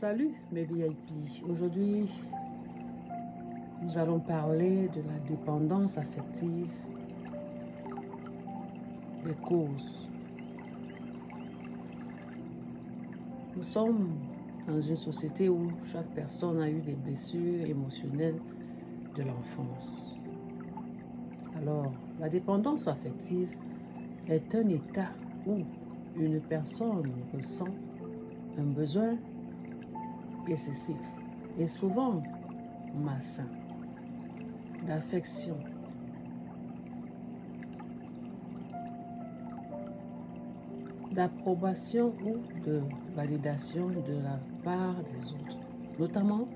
Salut mes VIP. Aujourd'hui, nous allons parler de la dépendance affective, des causes. Nous sommes dans une société où chaque personne a eu des blessures émotionnelles de l'enfance. Alors, la dépendance affective est un état où une personne ressent un besoin excessif et souvent malsain d'affection, d'approbation ou de validation de la part des autres, notamment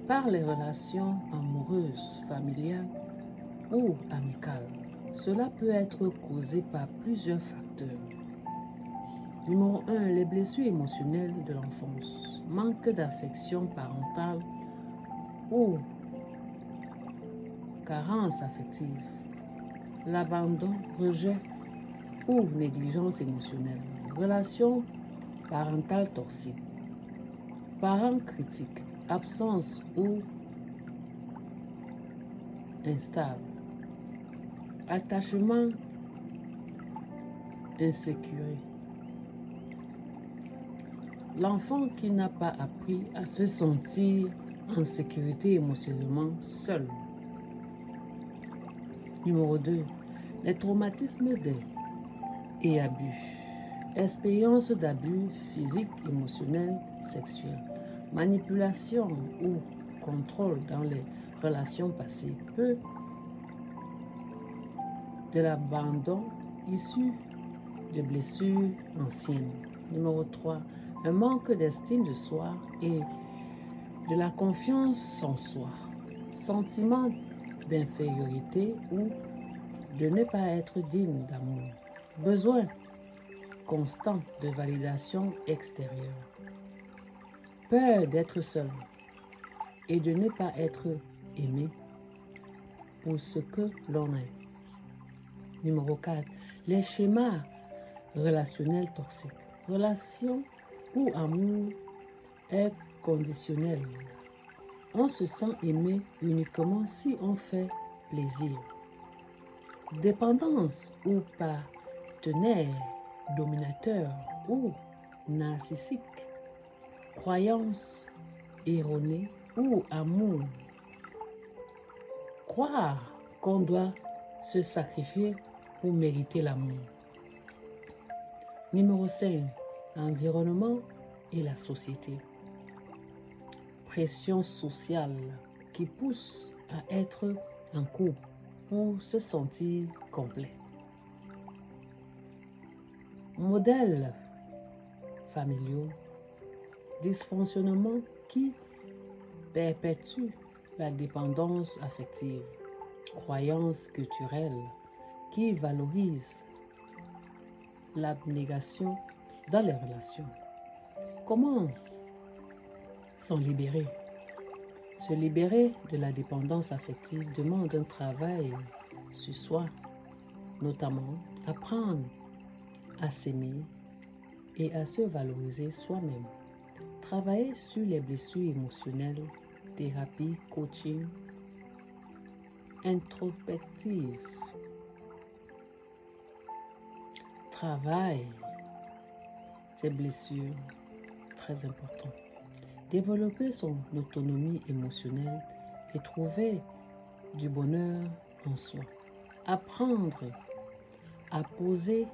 par les relations amoureuses, familiales ou amicales. Cela peut être causé par plusieurs facteurs. Numéro 1, les blessures émotionnelles de l'enfance, manque d'affection parentale ou carence affective, l'abandon, rejet ou négligence émotionnelle, relation parentale toxique, parents critiques, absence ou instable, attachement insécure. L'enfant qui n'a pas appris à se sentir en sécurité émotionnellement seul. Numéro 2. Les traumatismes et abus. Expérience d'abus physiques, émotionnels, sexuels. Manipulation ou contrôle dans les relations passées. Peu de l'abandon issu de blessures anciennes. Numéro 3. Un manque d'estime de soi et de la confiance en soi. Sentiment d'infériorité ou de ne pas être digne d'amour. Besoin constant de validation extérieure. Peur d'être seul et de ne pas être aimé pour ce que l'on est. Numéro 4. Les schémas relationnels toxiques. Relation où amour est conditionnel. On se sent aimé uniquement si on fait plaisir. Dépendance ou partenaire dominateur ou narcissique. Croyance erronée ou amour. Croire qu'on doit se sacrifier pour mériter l'amour. Numéro 5. Environnement et la société. Pression sociale qui pousse à être en couple pour se sentir complet. Modèles familiaux, dysfonctionnement qui perpétue la dépendance affective. Croyances culturelles qui valorisent l'abnégation dans les relations. Comment s'en libérer? Se libérer de la dépendance affective demande un travail sur soi, notamment apprendre à s'aimer et à se valoriser soi-même. Travailler sur les blessures émotionnelles, thérapie, coaching, introspective. Travail ces blessures, très important. Développer son autonomie émotionnelle et trouver du bonheur en soi. Apprendre à poser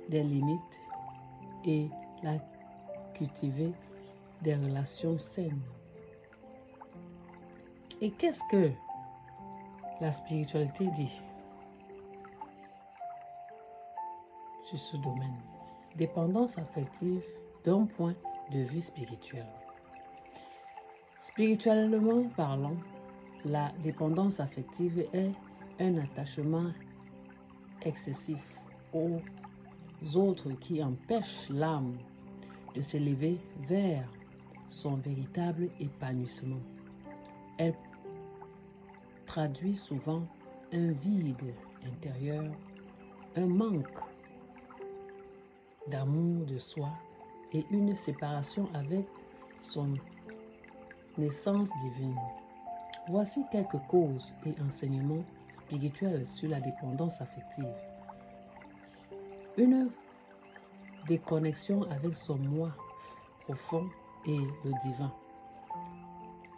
des limites et cultiver des relations saines. Et qu'est-ce que la spiritualité dit sur ce domaine? Dépendance affective d'un point de vue spirituel. Spirituellement parlant, la dépendance affective est un attachement excessif aux autres qui empêche l'âme de s'élever vers son véritable épanouissement. Elle traduit souvent un vide intérieur, un manque d'amour de soi et une séparation avec son naissance divine. Voici quelques causes et enseignements spirituels sur la dépendance affective. Une déconnexion avec son moi profond et le divin.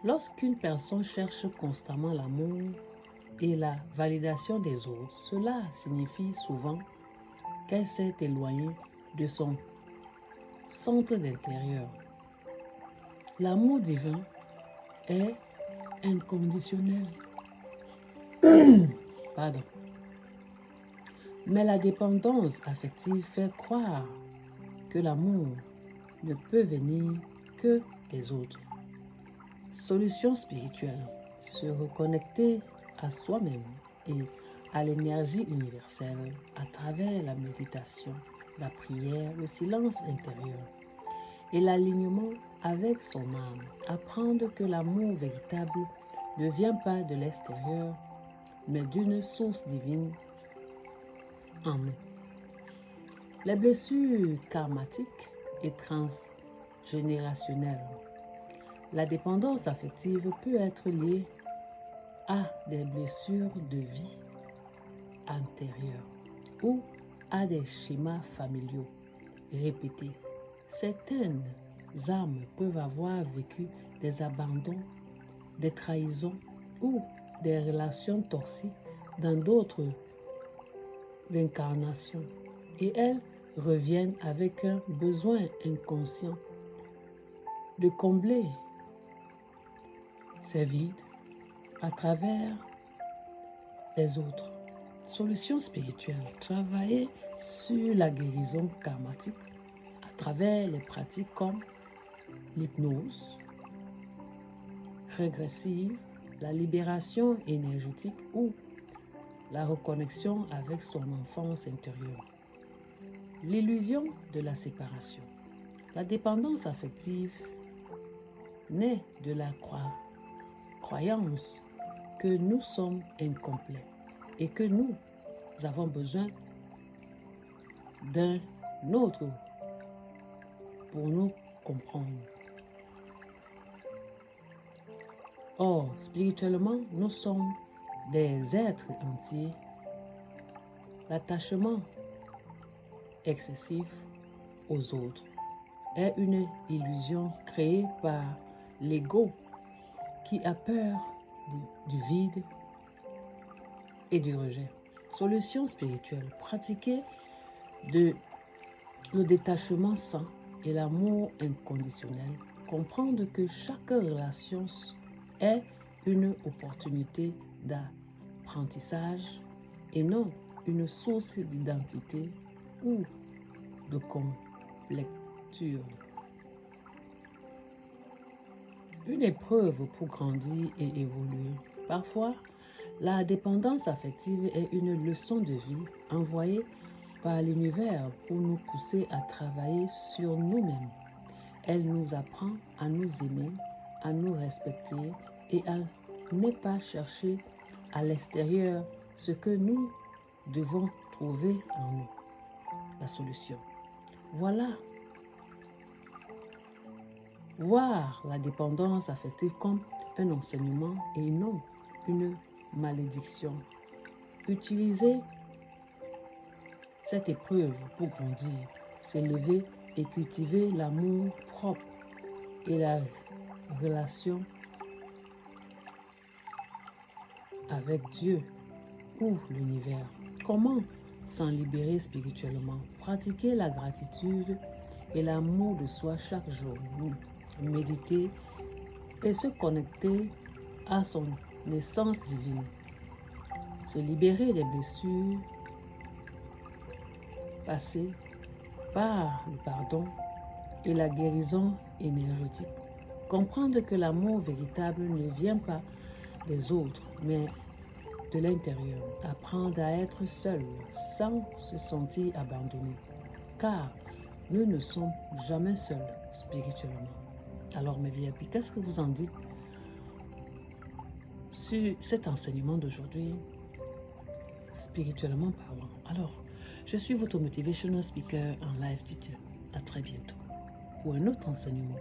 Lorsqu'une personne cherche constamment l'amour et la validation des autres, cela signifie souvent qu'elle s'est éloignée de son centre d'intérieur. L'amour divin est inconditionnel. Pardon. Mais la dépendance affective fait croire que l'amour ne peut venir que des autres. Solution spirituelle, se reconnecter à soi-même et à l'énergie universelle à travers la méditation, la prière, le silence intérieur et l'alignement avec son âme. Apprendre que l'amour véritable ne vient pas de l'extérieur, mais d'une source divine en nous. Les blessures karmatiques et transgénérationnelles. La dépendance affective peut être liée à des blessures de vie antérieure ou à des schémas familiaux répétés. Certaines âmes peuvent avoir vécu des abandons, des trahisons ou des relations toxiques dans d'autres incarnations et elles reviennent avec un besoin inconscient de combler ces vides à travers les autres. Solution spirituelle, travailler sur la guérison karmatique à travers les pratiques comme l'hypnose régressive, la libération énergétique ou la reconnexion avec son enfance intérieure. L'illusion de la séparation. La dépendance affective naît de la croyance que nous sommes incomplets et que nous avons besoin d'un autre pour nous comprendre. Or, spirituellement, nous sommes des êtres entiers. L'attachement excessif aux autres est une illusion créée par l'ego qui a peur du vide et du rejet. Solution spirituelle, pratiquer le détachement sain et l'amour inconditionnel. Comprendre que chaque relation est une opportunité d'apprentissage et non une source d'identité ou de complétude. Une épreuve pour grandir et évoluer. Parfois, la dépendance affective est une leçon de vie envoyée par l'univers pour nous pousser à travailler sur nous-mêmes. Elle nous apprend à nous aimer, à nous respecter et à ne pas chercher à l'extérieur ce que nous devons trouver en nous. La solution. Voilà. Voir la dépendance affective comme un enseignement et non une malédiction. Utiliser cette épreuve pour grandir, s'élever et cultiver l'amour propre et la relation avec Dieu ou l'univers. Comment s'en libérer spirituellement? Pratiquer la gratitude et l'amour de soi chaque jour. Méditer et se connecter à son essence divine. Se libérer des blessures passées par le pardon et la guérison énergétique. Comprendre que l'amour véritable ne vient pas des autres, mais de l'intérieur. Apprendre à être seul sans se sentir abandonné. Car nous ne sommes jamais seuls spirituellement. Alors mes VIP, qu'est-ce que vous en dites sur cet enseignement d'aujourd'hui, spirituellement parlant? Alors, je suis votre motivational speaker en live teacher. À très bientôt pour un autre enseignement.